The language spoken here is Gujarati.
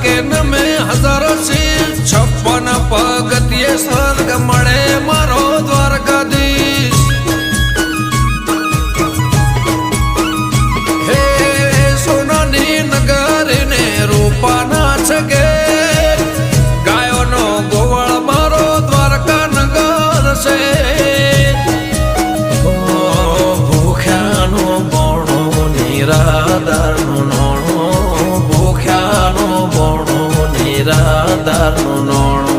કે નમે હજારો શીર 56 પગથિયે સ્વર્ગ મળે મારો દ્વારકાધીશ હે સોનાની નગરીને રૂપાના છગે ગાયોનો ગોવાળ મારો દ્વારકા નગર છે ભૂખ્યાનો બોણો નિરાધારનો નોણો ભૂખ્યાનો બોણો નિરાધારનો નોણો